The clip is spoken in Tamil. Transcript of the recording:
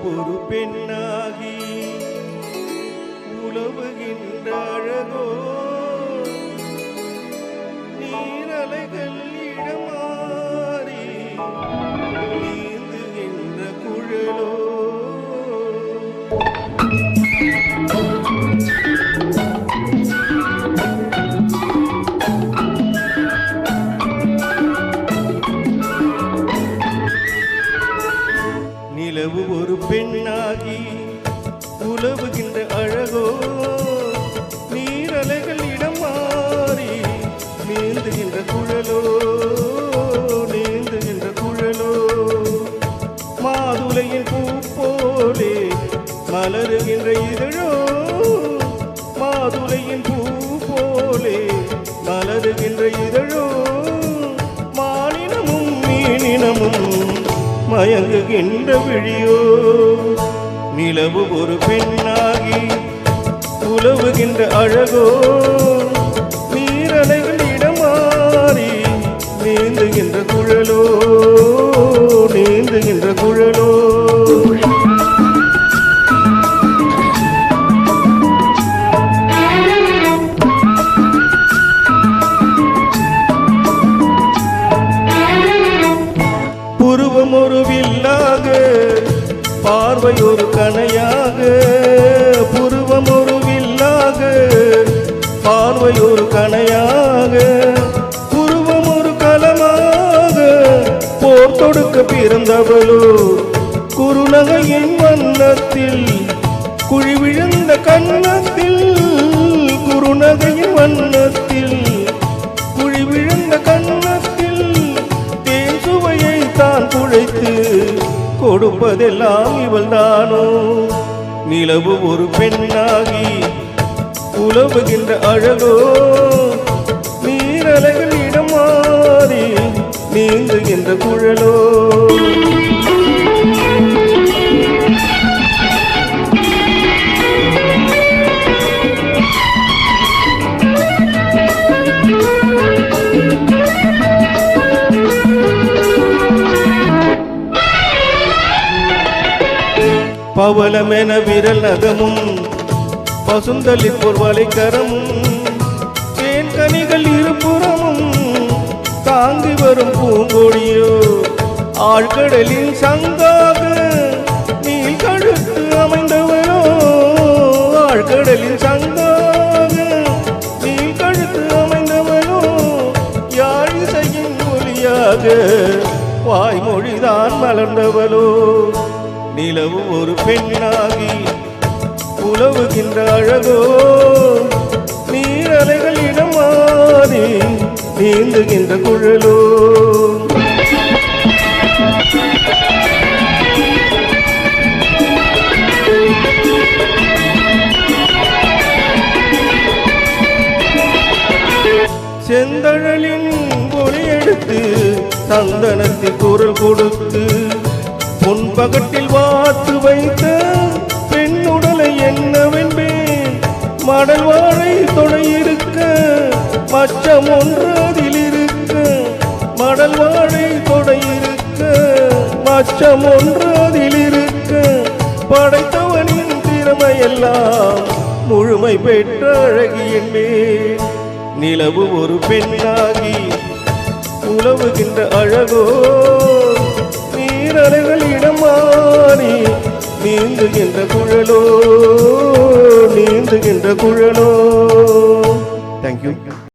ஒரு பெண்ணாகி உலவுகின்ற அழகோ நீரலைகள் இடமாறி நீந்துகின்ற குழலோ நிலவு ஒரு பெண்ணாகி உலவுகின்ற அழகோ நீரலைகள் இடம் மாறி நீந்துகின்ற குழலோ நீந்துகின்ற குழலோ மாதுளையின் பூ போலே மலருகின்ற இதழோ மாதுளையின் பூ போலே மலருகின்ற இதழோ மானினமும் மீனினமும் மயங்குகின்ற விழியோ நிலவு ஒரு பெண்ணாகி உலவுகின்ற அழகோ நீரலைகள் இடமாறி நீந்துகின்ற குழலோ நீந்துகின்ற குழலோ புருவம் ஒரு வில்லாக பார்வை ஒரு கணையாக புருவம் ஒரு வில்லாக பார்வை ஒரு கணையாக புருவம் ஒரு களமாக போர் தொடுக்க பிறந்தவளோ குறுநகையின் வண்ணத்தில் குழி விழுந்த கன்னத்தில் குறுநகையின் வண்ணத்தில் குழி விழுந்த கன்னத்தில் தேன் சுவையை தான் குழைத்து கொடுப்பதெல்லாம் இவள் தானோ நிலவு ஒரு பெண்ணாகி உலவுகின்ற அழகோ நீரலைகள் இடம் மாறி நீந்துகின்ற குழலோ பவளமென விரல் நகமும் பசுந்தளிர் பொர்வலை கரமும் தேன் கனிகள் இருபுறமும் தாங்கி வரும் பூங்கொடியோ ஆழ்கடலின் சங்காக நீல் கழுத்து அமைந்தவனோ ஆழ்கடலின் சங்காக நீல் கழுத்து அமைந்தவனோ யாழிசையின் ஒலியாக வாய்மொழிதான் மலர்ந்தவளோ நிலவு ஒரு பெண்ணாகி உலவுகின்ற அழகோ நீரலைகள் இடம் மாறி நீந்துகின்ற குழலோ செந்தழலின் ஒளி எடுத்து சந்தனத்தில் குரல் கொடுத்து பொன்பகட்டில் வாத்து வைத்த பெண்ணுடலை என்னவென்பேன் மடல் வாழை தொடையிருக்க மச்சம் ஒன்று அதில் இருக்க மடல் வாழை தொடையிருக்க மச்சம் ஒன்று அதில் இருக்க படைத்தவனின் திறமையெல்லாம் முழுமை பெற்ற அழகி என்பேன் நிலவு ஒரு பெண்ணாகி உலவுகின்ற அழகோ நீரலைகள் இடம் மாறி நீந்துகின்ற குழலோ நீந்துகின்ற குழலோ. தேங்க்யூ.